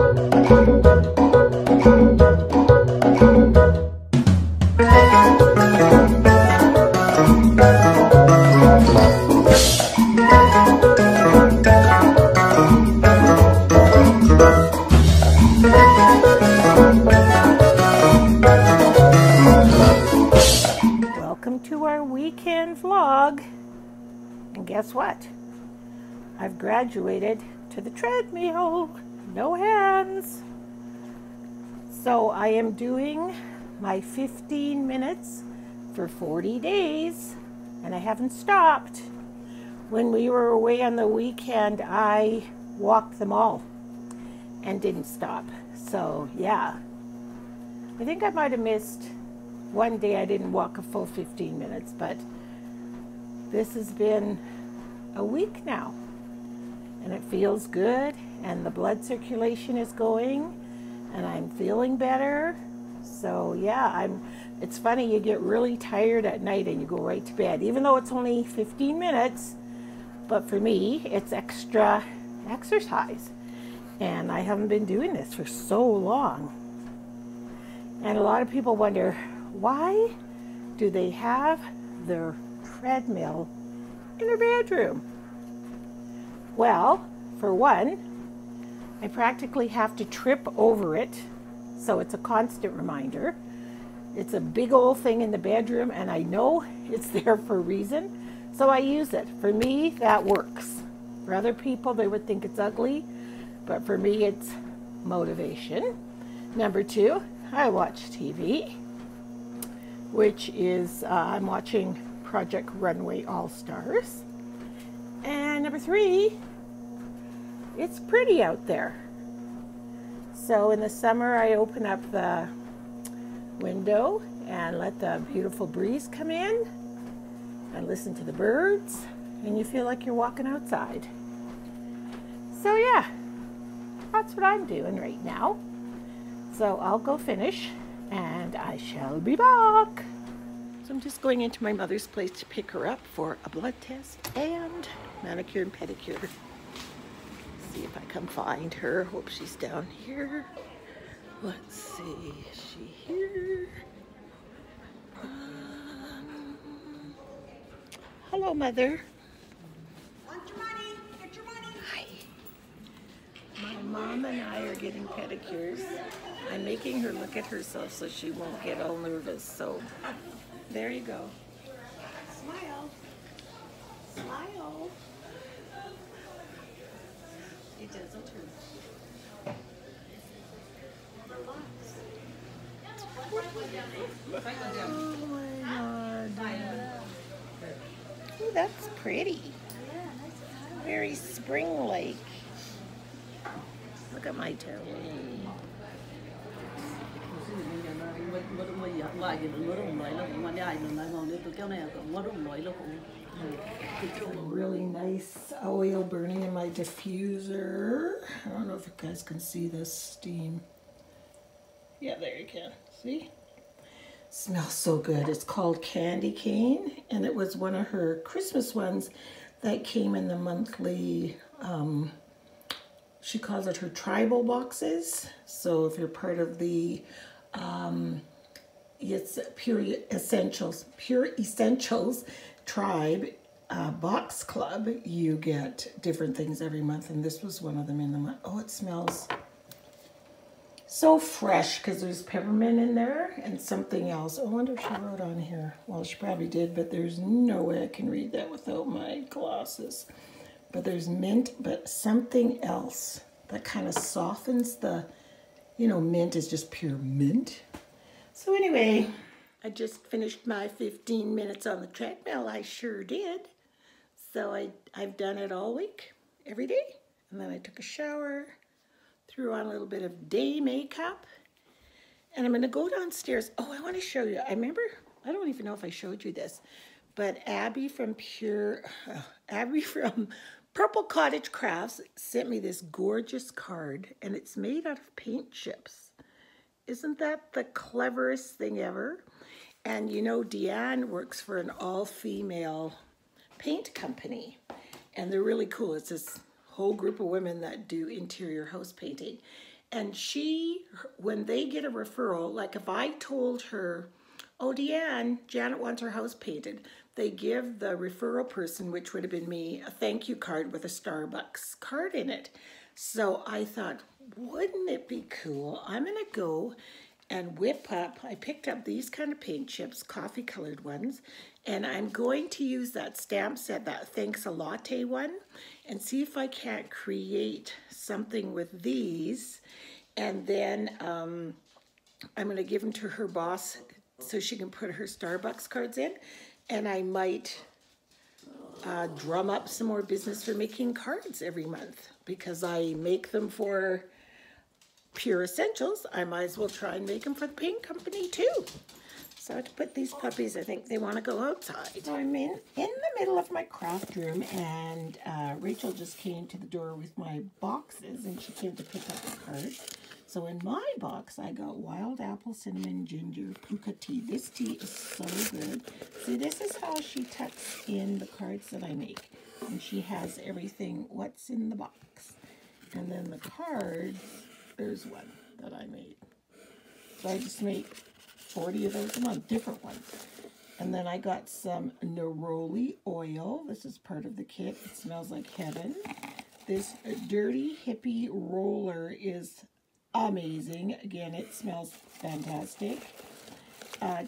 Welcome to our weekend vlog. And guess what? I've graduated to the treadmill. No hands. So I am doing my 15 minutes for 40 days and I haven't stopped. When we were away on the weekend, I walked them all and didn't stop. So yeah, I think I might have missed one day I didn't walk a full 15 minutes, but this has been a week now and it feels good and the blood circulation is going and I'm feeling better. So yeah, it's funny, you get really tired at night and you go right to bed, even though it's only 15 minutes, but for me, it's extra exercise. And I haven't been doing this for so long. And a lot of people wonder, why do they have their treadmill in their bedroom? Well, for one, I practically have to trip over it, so it's a constant reminder. It's a big old thing in the bedroom, and I know it's there for a reason, so I use it. For me, that works. For other people, they would think it's ugly, but for me, it's motivation. Number two, I watch TV, which is, I'm watching Project Runway All-Stars. And number three, it's pretty out there. So in the summer, I open up the window and let the beautiful breeze come in and listen to the birds, and you feel like you're walking outside. So yeah, that's what I'm doing right now. So I'll go finish and I shall be back. So I'm just going into my mother's place to pick her up for a blood test and manicure and pedicure. See if I can find her. Hope she's down here. Let's see, is she here? Hello, Mother. Want your money? Get your money. Hi. My mom and I are getting pedicures. I'm making her look at herself so she won't get all nervous. So there you go. Smile. Smile. It doesn't hurt. Oh my God. Oh, that's pretty. Very spring-like. Look at my toe. Really nice oil burning in my diffuser. I don't know if you guys can see this steam. Yeah, there you can. See? Smells so good. It's called Candy Cane, and it was one of her Christmas ones that came in the monthly, she calls it her tribal boxes. So if you're part of the it's Pure Essentials tribe box club, you get different things every month, and this was one of them in the month. Oh, it smells so fresh because there's peppermint in there and something else. I wonder if she wrote on here. Well, she probably did, but there's no way I can read that without my glasses. But there's mint, but something else that kind of softens the, you know, mint is just pure mint. So anyway, I just finished my 15 minutes on the treadmill. I sure did. So I've done it all week, every day. And then I took a shower, threw on a little bit of day makeup, and I'm going to go downstairs. Oh, I want to show you. I remember, I don't even know if I showed you this, but Abby from Purple Cottage Crafts sent me this gorgeous card, and it's made out of paint chips. Isn't that the cleverest thing ever? And you know, Deanne works for an all-female paint company, and they're really cool. It's this whole group of women that do interior house painting. And when they get a referral, like if I told her, oh, Janet wants her house painted, they give the referral person, which would have been me, a thank you card with a Starbucks card in it. So I thought, wouldn't it be cool? I'm going to go and I picked up these kind of paint chips, coffee colored ones, and I'm going to use that stamp set, that Thanks a Latte one, and see if I can't create something with these. And then I'm going to give them to her boss so she can put her Starbucks cards in. And I might drum up some more business for making cards every month, because I make them for Pure Essentials. I might as well try and make them for the paint company too. So to put these puppies, I think they want to go outside. So I'm in the middle of my craft room, and Rachel just came to the door with my boxes, and she came to pick up the cards. So in my box, I got Wild Apple Cinnamon Ginger Puka Tea. This tea is so good. See, this is how she tucks in the cards that I make. And she has everything, what's in the box. And then the cards, there's one that I made. So I just make 40 of those a month, different ones. And then I got some neroli oil. This is part of the kit. It smells like heaven. This Dirty Hippie roller is amazing. Again, it smells fantastic.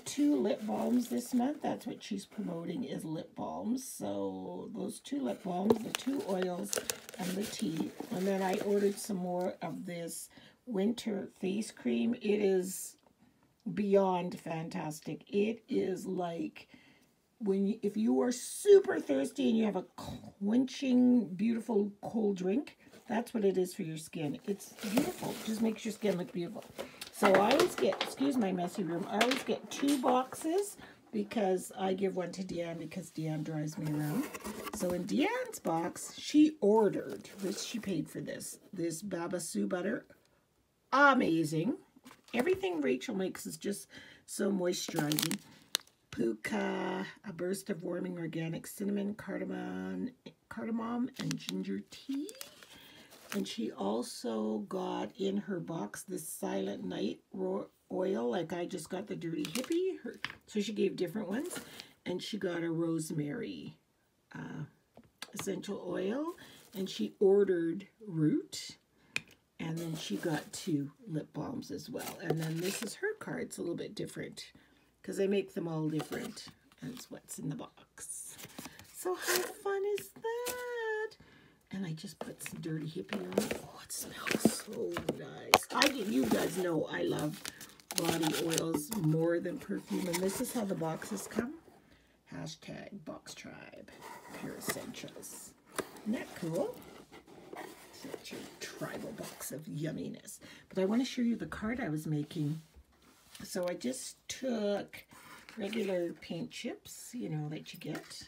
2 lip balms this month. That's what she's promoting, is lip balms. So those 2 lip balms, the 2 oils, and the tea. And then I ordered some more of this winter face cream. It is beyond fantastic. It is like if you are super thirsty and you have a quenching, beautiful cold drink, that's what it is for your skin. It's beautiful. It just makes your skin look beautiful. So I always get, excuse my messy room, I always get 2 boxes, because I give one to Deanne because Deanne drives me around. So in Deanne's box, she ordered this. She paid for this Babasu butter. Amazing. Everything Rachel makes is just so moisturizing. Puka, a burst of warming organic cinnamon, cardamom, and ginger tea. And she also got in her box this Silent Night oil, like I just got the Dirty Hippie. So she gave different ones. And she got a rosemary essential oil. And she ordered root. And then she got 2 lip balms as well. And then this is her card. It's a little bit different, because I make them all different. That's what's in the box. So how fun is that? And I just put some Dirty Hippie on it. Oh, it smells so nice. You guys know I love body oils more than perfume. And this is how the boxes come. #BoxTribe Pure Essentials. Isn't that cool? Such a tribal box of yumminess. But I want to show you the card I was making. So I just took regular paint chips, you know, that you get.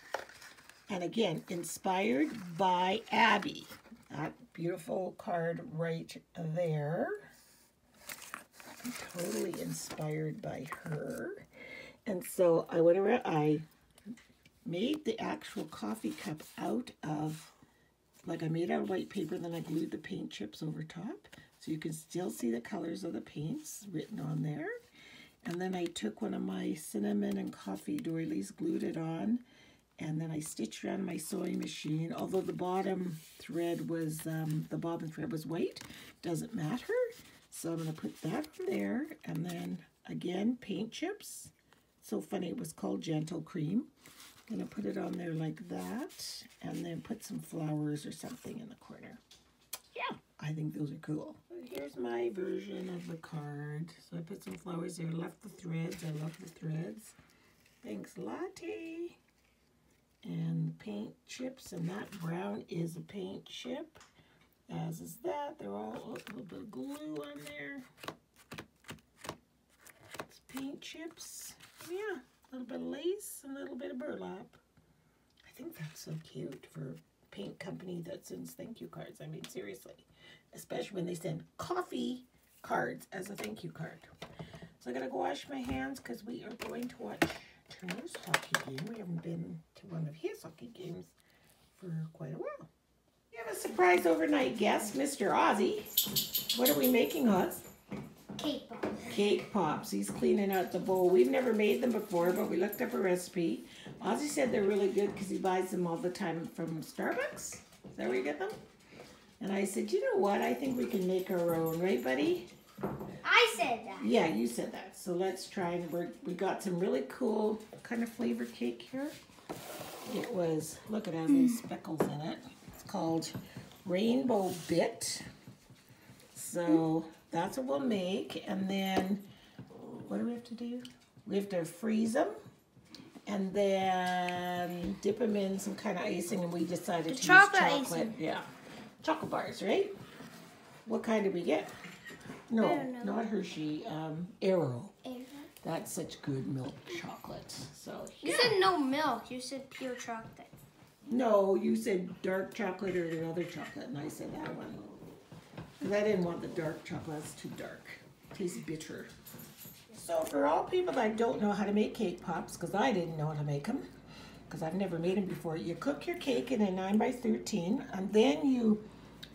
And again, inspired by Abby. That beautiful card right there. I'm totally inspired by her. And so I went around, I made the actual coffee cup out of, like I made out of white paper, then I glued the paint chips over top. So you can still see the colors of the paints written on there. And then I took one of my cinnamon and coffee doilies, glued it on, and then I stitched around my sewing machine. Although the bottom thread was, white, doesn't matter. So I'm going to put that on there, and then again, paint chips. So funny, it was called Gentle Cream. I'm going to put it on there like that, and then put some flowers or something in the corner. Yeah, I think those are cool. Here's my version of the card. So I put some flowers there, left the threads. I love the threads. Thanks Latte. And paint chips, and that brown is a paint chip, as is that. They're all a little bit of glue on there. It's paint chips. Yeah, a little bit of lace and a little bit of burlap. I think that's so cute for a paint company that sends thank you cards. I mean, seriously, especially when they send coffee cards as a thank you card. So I gotta go wash my hands because we are going to watch Turner's hockey game. We haven't been to one of his hockey games for quite a while. We have a surprise overnight guest, Mr. Ozzy. What are we making, Oz? Cake pops. Cake pops. He's cleaning out the bowl. We've never made them before, but we looked up a recipe. Ozzy said they're really good because he buys them all the time from Starbucks. Is that where you get them? And I said, you know what? I think we can make our own, right, buddy? I said that. Yeah, you said that. So let's try. And we got some really cool kind of flavor cake here. It was, look, it has these speckles in it. It's called Rainbow Bit. So that's what we'll make. And then, what do we have to do? We have to freeze them. And then dip them in some kind of icing. And we decided to use chocolate. Icing. Yeah. Chocolate bars, right? What kind did we get? No, not Hershey. Aero. That's such good milk chocolate. So you said no milk. You said pure chocolate. No, you said dark chocolate or another chocolate, and I said that one. Because I didn't want the dark chocolate. It's too dark. It tastes bitter. So for all people that don't know how to make cake pops, because I didn't know how to make them, because I've never made them before, you cook your cake in a 9x13, and then you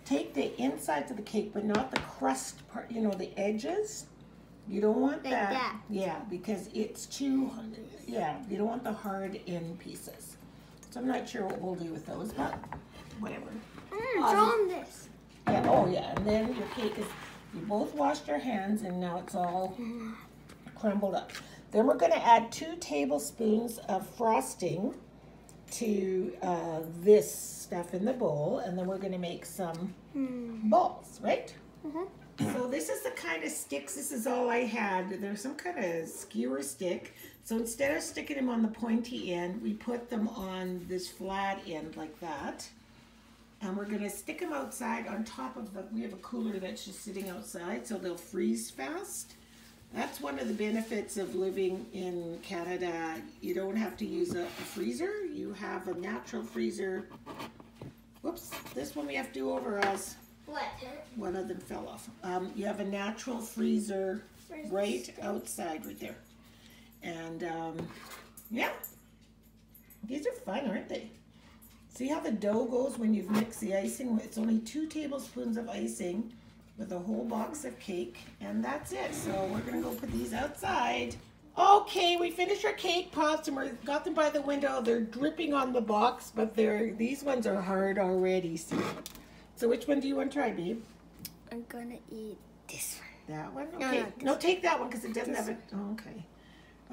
take the insides of the cake, but not the crust part, you know, the edges. You don't want like that. Yeah, because it's too, yeah, you don't want the hard end pieces. So I'm not sure what we'll do with those, but whatever. Show them this. Yeah, oh yeah, and then your cake is, you both washed your hands and now it's all crumbled up. Then we're gonna add 2 tablespoons of frosting to this stuff in the bowl, and then we're going to make some balls, right? So this is the kind of sticks, this is all I had. There's some kind of skewer stick. So instead of sticking them on the pointy end, we put them on this flat end like that. And we're going to stick them outside on top of we have a cooler that's just sitting outside, so they'll freeze fast. That's one of the benefits of living in Canada. You don't have to use a freezer. You have a natural freezer. Whoops, this one we have to do over us. What? One of them fell off. You have a natural freezer right outside right there. And yeah, these are fun, aren't they? See how the dough goes when you've mixed the icing? It's only 2 tablespoons of icing with a whole box of cake, and that's it. So we're gonna go put these outside. Okay, we finished our cake pops and we got them by the window. They're dripping on the box, but these ones are hard already. So which one do you want to try, babe? I'm gonna eat this one. That one? Okay. No, take that one because it doesn't have it. Oh, okay.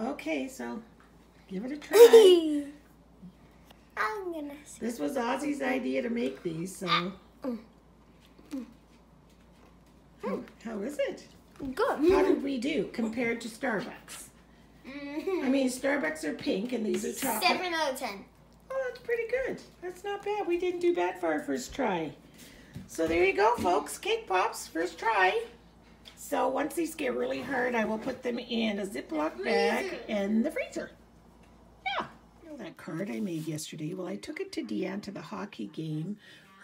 Okay, so give it a try. I'm gonna see. This was Ozzy's idea to make these, so. How is it? Good. How did we do compared to Starbucks? I mean, Starbucks are pink and these are chocolate. 7 out of 10. Oh, that's pretty good. That's not bad. We didn't do bad for our first try. So there you go, folks. Cake pops, first try. So once these get really hard, I will put them in a Ziploc bag in the freezer. Yeah. You know that card I made yesterday? Well, I took it to Deanne to the hockey game.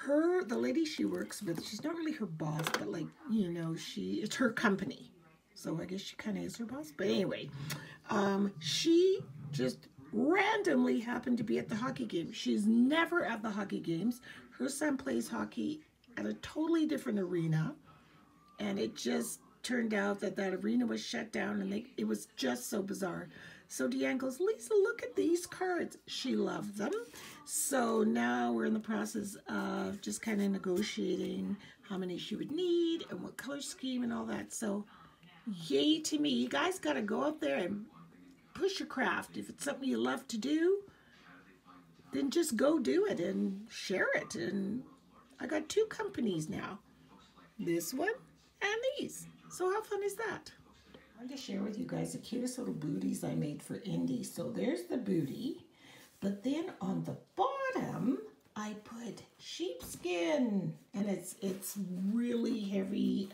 The lady she works with, she's not really her boss, but like, you know, it's her company. So I guess she kind of is her boss. But anyway, she just randomly happened to be at the hockey game. She's never at the hockey games. Her son plays hockey at a totally different arena. And it just turned out that arena was shut down, and it was just so bizarre. So Deanne goes, Lisa, look at these cards. She loved them. So now we're in the process of just kind of negotiating how many she would need and what color scheme and all that. So yay to me. You guys got to go out there and push your craft. If it's something you love to do, then just go do it and share it. And I got 2 companies now. This one and these. So how fun is that? I wanted to share with you guys the cutest little booties I made for Indy. So there's the booty, but then on the bottom I put sheepskin, and it's really heavy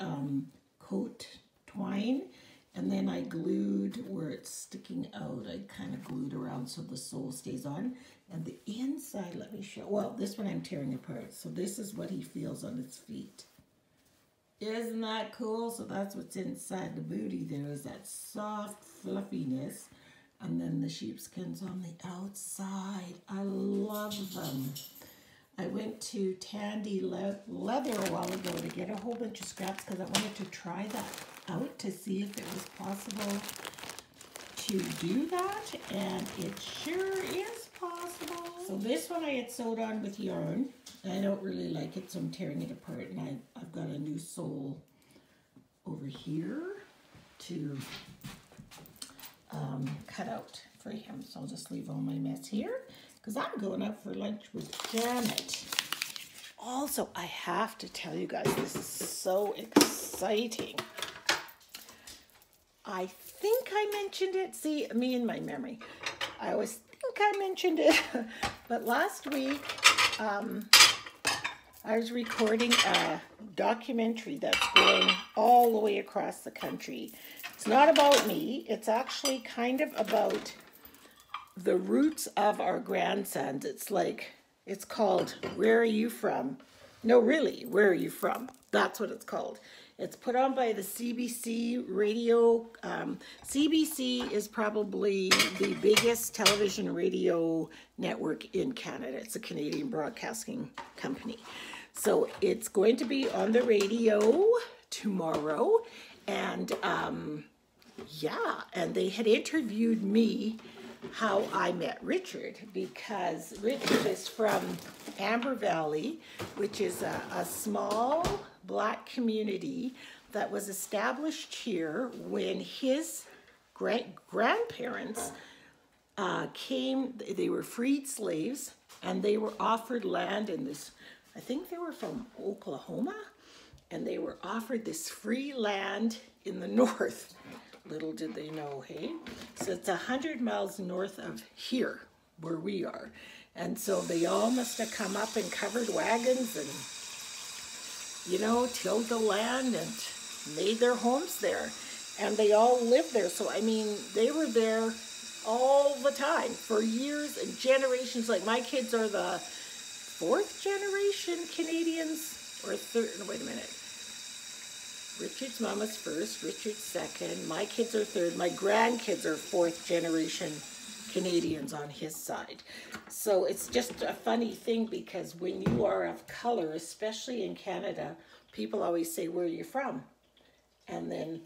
coat twine, and then I glued where it's sticking out. I kind of glued around so the sole stays on, and the inside, let me show. Well, this one I'm tearing apart. So this is what he feels on his feet. Isn't that cool? So that's what's inside the booty. There is that soft fluffiness. And then the sheepskins on the outside. I love them. I went to Tandy Leather a while ago to get a whole bunch of scraps because I wanted to try that out to see if it was possible to do that, and it sure is possible. So this one I had sewed on with yarn. I don't really like it, so I'm tearing it apart, and I've got a new sole over here to cut out for him. So I'll just leave all my mess here because I'm going out for lunch with Janet. Also, I have to tell you guys, this is so exciting. I think I mentioned it. See, me and my memory. I always think I mentioned it. But last week, I was recording a documentary that's going all the way across the country. It's not about me. It's actually kind of about the roots of our grandsons. It's called Where Are You From? No, really, Where Are You From? That's what it's called. It's put on by the CBC radio. CBC is probably the biggest television radio network in Canada. It's a Canadian broadcasting company. So it's going to be on the radio tomorrow. And yeah, and they had interviewed me how I met Richard, because Richard is from Amber Valley, which is a small Black community that was established here when his grandparents came. They were freed slaves, and they were offered land in this, I think they were from Oklahoma, and they were offered this free land in the north. Little did they know, hey? So it's 100 miles north of here, where we are. And so they all must have come up in covered wagons and, you know, tilled the land and made their homes there. And they all lived there. So, I mean, they were there all the time for years and generations. Like, my kids are the 4th generation Canadians, or 3rd, no, wait a minute. Richard's mama's 1st, Richard's 2nd, my kids are 3rd, my grandkids are 4th generation Canadians on his side. So it's just a funny thing, because when you are of color, especially in Canada, people always say, where are you from? And then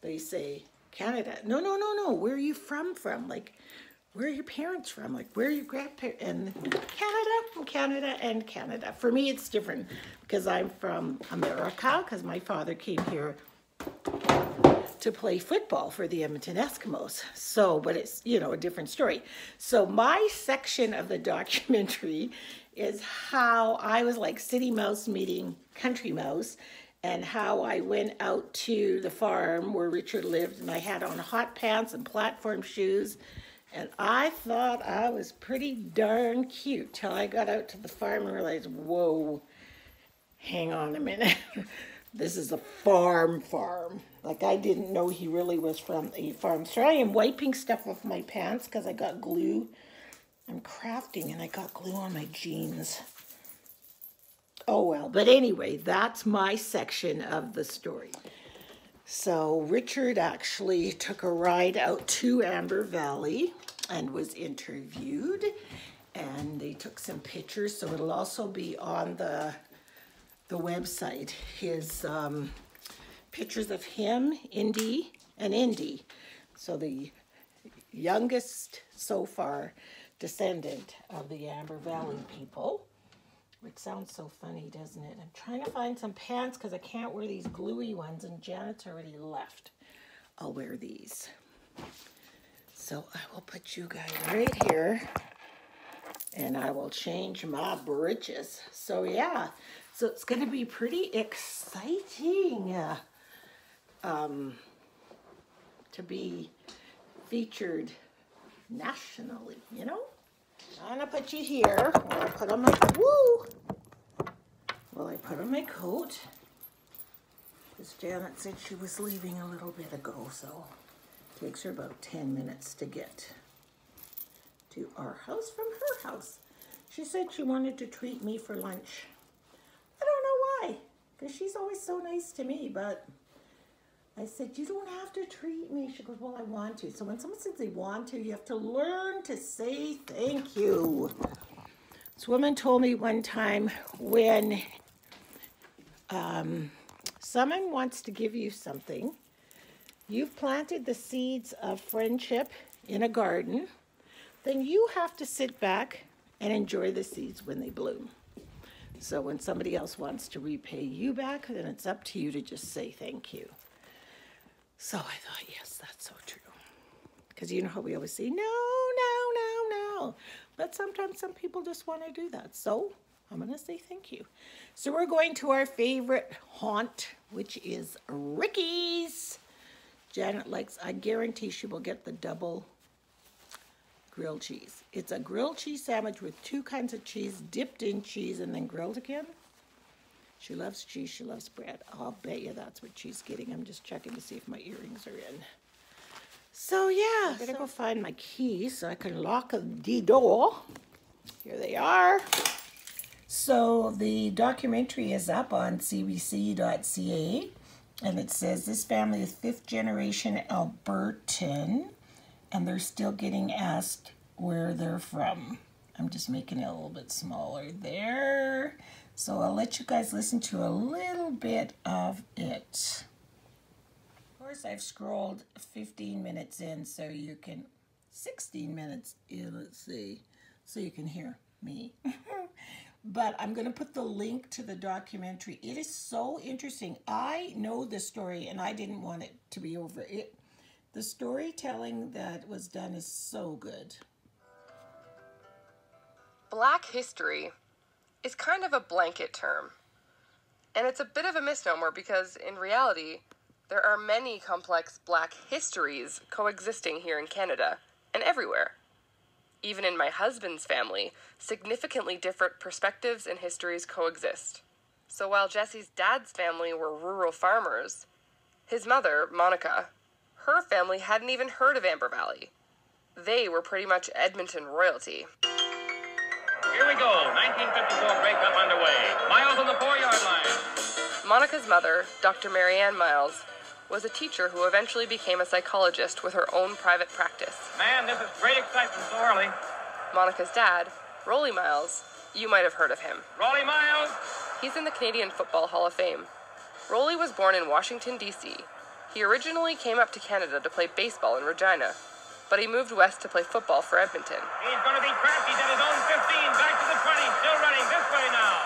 they say, Canada. No, where are you from? Like, where are your parents from? Like, where are your grandparents? And Canada, and Canada. For me, it's different because I'm from America, because my father came here to play football for the Edmonton Eskimos. So, but it's, you know, a different story. So my section of the documentary is how I was like city mouse meeting country mouse, and how I went out to the farm where Richard lived, and I had on hot pants and platform shoes. And I thought I was pretty darn cute till I got out to the farm and realized, whoa, hang on a minute. This is a farm. Like, I didn't know he really was from a farm. So I am wiping stuff off my pants because I got glue. I'm crafting and I got glue on my jeans. Oh well, but anyway, that's my section of the story. So Richard actually took a ride out to Amber Valley and was interviewed, and they took some pictures, so it'll also be on the website. His pictures of him, Indy, and Indy. So the youngest so far descendant of the Amber Valley people. Which sounds so funny, doesn't it? I'm trying to find some pants because I can't wear these gluey ones, and Janet's already left. I'll wear these. So I will put you guys right here, and I will change my britches. So yeah, so it's going to be pretty exciting to be featured nationally, you know? I'm gonna put you here while I put on my coat. Because Janet said she was leaving a little bit ago, so it takes her about 10 minutes to get to our house from her house. She said she wanted to treat me for lunch. I don't know why, because she's always so nice to me, but I said, you don't have to treat me. She goes, well, I want to. So when someone says they want to, you have to learn to say thank you. This woman told me one time when someone wants to give you something, you've planted the seeds of friendship in a garden, then you have to sit back and enjoy the seeds when they bloom. So when somebody else wants to repay you back, then it's up to you to just say thank you. So I thought, yes, that's so true. Because you know how we always say, no, no, no, no. But sometimes some people just want to do that. So I'm going to say thank you. So we're going to our favorite haunt, which is Ricky's. Janet likes, I guarantee she will get the double grilled cheese. It's a grilled cheese sandwich with 2 kinds of cheese, dipped in cheese and then grilled again. She loves cheese, she loves bread. I'll bet you that's what she's getting. I'm just checking to see if my earrings are in. So yeah, I better go find my keys so I can lock the door. Here they are. So the documentary is up on cbc.ca, and it says this family is 5th generation Albertan, and they're still getting asked where they're from. I'm just making it a little bit smaller there. So I'll let you guys listen to a little bit of it. Of course, I've scrolled 15 minutes in so you can, 16 minutes in, let's see, so you can hear me. But I'm going to put the link to the documentary. It is so interesting. I know the story and I didn't want it to be over. The storytelling that was done is so good. Black history is kind of a blanket term. And it's a bit of a misnomer because in reality, there are many complex Black histories coexisting here in Canada and everywhere. Even in my husband's family, significantly different perspectives and histories coexist. So while Jesse's dad's family were rural farmers, his mother, Monica, her family hadn't even heard of Amber Valley. They were pretty much Edmonton royalty. Here we go, 1954 Grey Cup underway. Miles on the 4-yard line. Monica's mother, Dr. Marianne Miles, was a teacher who eventually became a psychologist with her own private practice. Man, this is great excitement so early. Monica's dad, Rolly Miles, you might have heard of him. Rolly Miles. He's in the Canadian Football Hall of Fame. Rolly was born in Washington, D.C. He originally came up to Canada to play baseball in Regina, but he moved west to play football for Edmonton. He's going to be trapped. He's at his own 15, back to the 20, still running this way now.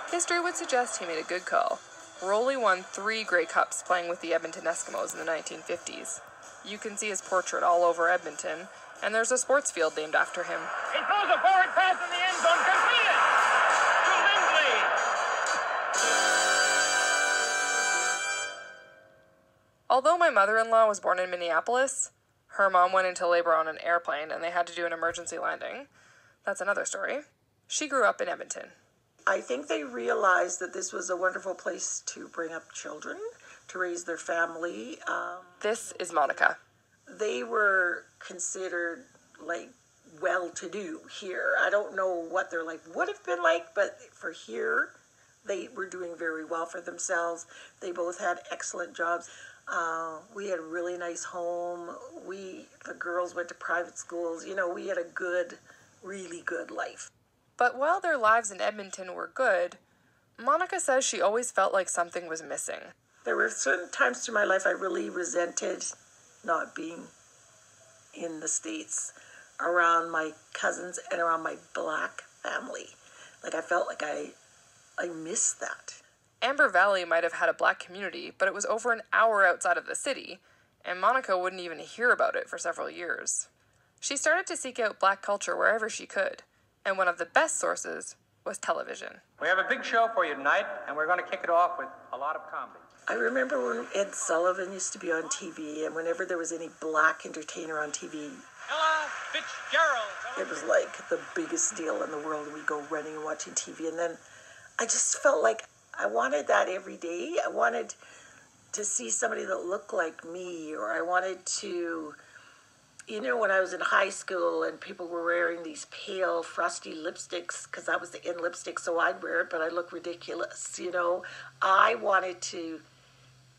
History would suggest he made a good call. Rolly won 3 Grey Cups playing with the Edmonton Eskimos in the 1950s. You can see his portrait all over Edmonton, and there's a sports field named after him. He throws a forward pass in the end zone, completed to Lindley. Although my mother-in-law was born in Minneapolis, her mom went into labor on an airplane and they had to do an emergency landing. That's another story. She grew up in Edmonton. I think they realized that this was a wonderful place to bring up children, to raise their family. This is Monica. They were considered like well-to-do here. I don't know what their life would have been like, but for here, they were doing very well for themselves. They both had excellent jobs. We had a really nice home. The girls went to private schools. You know, we had a good, really good life. But while their lives in Edmonton were good, Monica says she always felt like something was missing. There were certain times through my life I really resented not being in the States around my cousins and around my Black family. Like I felt like I missed that. Amber Valley might have had a Black community, but it was over an hour outside of the city, and Monica wouldn't even hear about it for several years. She started to seek out Black culture wherever she could, and one of the best sources was television. We have a big show for you tonight, and we're going to kick it off with a lot of comedy. I remember when Ed Sullivan used to be on TV, and whenever there was any Black entertainer on TV, Ella Fitzgerald. it was like the biggest deal in the world. We'd go running and watching TV, and then I just felt like I wanted that every day. I wanted to see somebody that looked like me, or I wanted to, you know, when I was in high school and people were wearing these pale, frosty lipsticks, because that was the in lipstick, so I'd wear it, but I look ridiculous, you know. I wanted to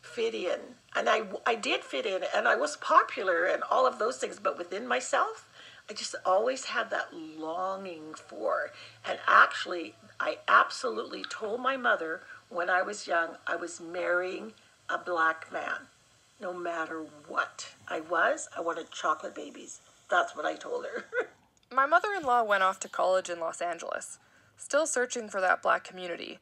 fit in, and I did fit in, and I was popular and all of those things, but within myself, I just always had that longing for. And actually, I absolutely told my mother when I was young, I was marrying a black man. No matter what I wanted chocolate babies. That's what I told her. My mother-in-law went off to college in Los Angeles, still searching for that black community.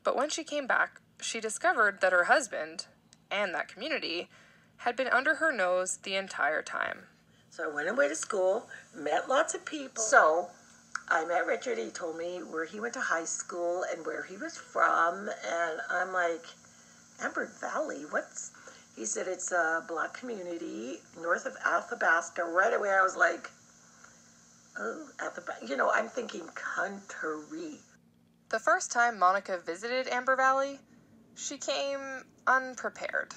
But when she came back, she discovered that her husband, and that community, had been under her nose the entire time. So I went away to school, met lots of people. So I met Richard. He told me where he went to high school and where he was from. And I'm like, Amber Valley, what's... He said it's a black community north of Athabasca. Right away I was like, oh, Athabasca. You know, I'm thinking country. The first time Monica visited Amber Valley, she came unprepared.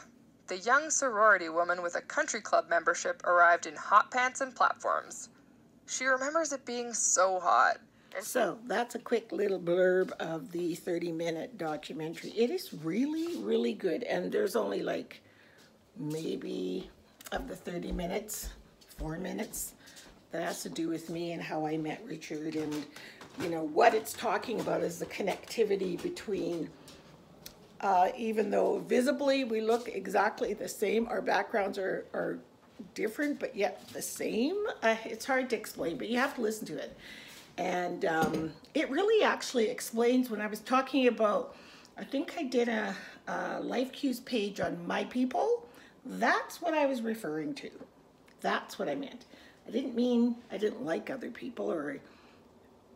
The young sorority woman with a country club membership arrived in hot pants and platforms. She remembers it being so hot. So that's a quick little blurb of the 30-minute documentary. It is really, really good. And there's only like maybe of the 30 minutes, 4 minutes that has to do with me and how I met Richard. And, you know, what it's talking about is the connectivity between, even though visibly we look exactly the same, our backgrounds are different, but yet the same. It's hard to explain, but you have to listen to it. And it really actually explains when I was talking about, I think I did a Life Cues page on My People. That's what I was referring to. That's what I meant. I didn't mean I didn't like other people or,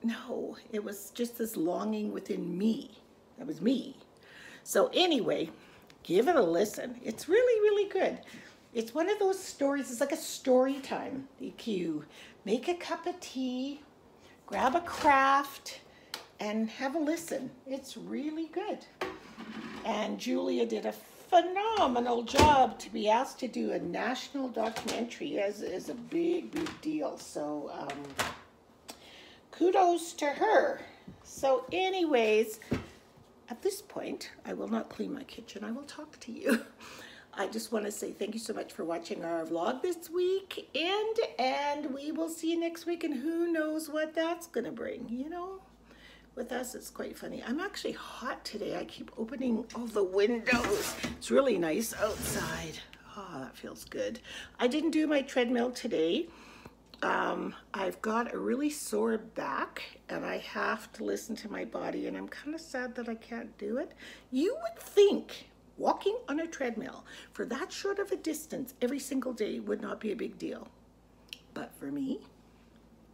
no, it was just this longing within me. That was me. So anyway, give it a listen. It's really, really good. It's one of those stories, it's like a story time. You make a cup of tea, grab a craft, and have a listen. It's really good. And Julia did a phenomenal job to be asked to do a national documentary is a big, big deal. So kudos to her. So anyways, at this point, I will not clean my kitchen. I will talk to you. I just want to say thank you so much for watching our vlog this week. And we will see you next week. And who knows what that's going to bring, you know? With us, it's quite funny. I'm actually hot today. I keep opening all the windows. It's really nice outside. Oh, that feels good. I didn't do my treadmill today. I've got a really sore back and I have to listen to my body, and I'm kind of sad that I can't do it. You would think walking on a treadmill for that short of a distance every single day would not be a big deal. But for me,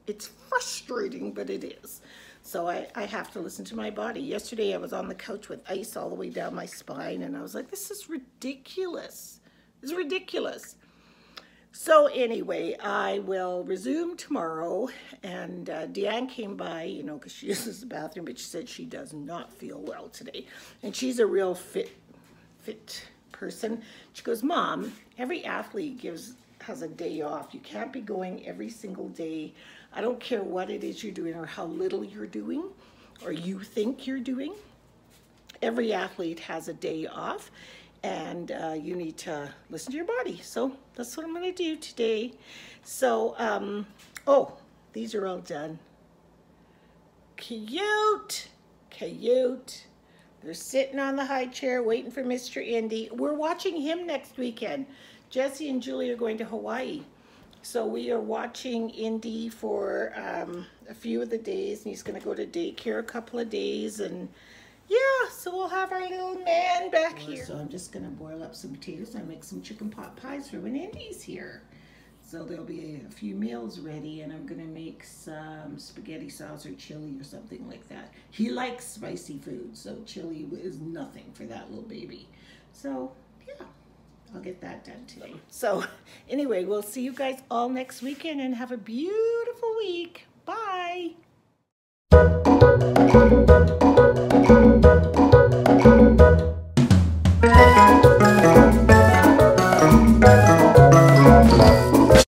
it's frustrating, but it is. So I have to listen to my body. Yesterday I was on the couch with ice all the way down my spine, and I was like, this is ridiculous. It's ridiculous. So anyway, I will resume tomorrow. And Deanne came by, you know, because she uses the bathroom, but she said she does not feel well today. And she's a real fit person. She goes, Mom, every athlete has a day off. You can't be going every single day. I don't care what it is you're doing or how little you're doing or you think you're doing. Every athlete has a day off, and you need to listen to your body. So that's what I'm going to do today. So, oh, these are all done. Cute, cute. They're sitting on the high chair waiting for Mr. Indy. We're watching him next weekend. Jesse and Julie are going to Hawaii. So we are watching Indy for a few of the days, and he's going to go to daycare a couple of days. And yeah, so we'll have our little man back here. So I'm just going to boil up some potatoes and make some chicken pot pies for when Indy's here. So there'll be a few meals ready, and I'm going to make some spaghetti sauce or chili or something like that. He likes spicy food, so chili is nothing for that little baby. So yeah, I'll get that done today. So anyway, we'll see you guys all next weekend, and have a beautiful week. Bye.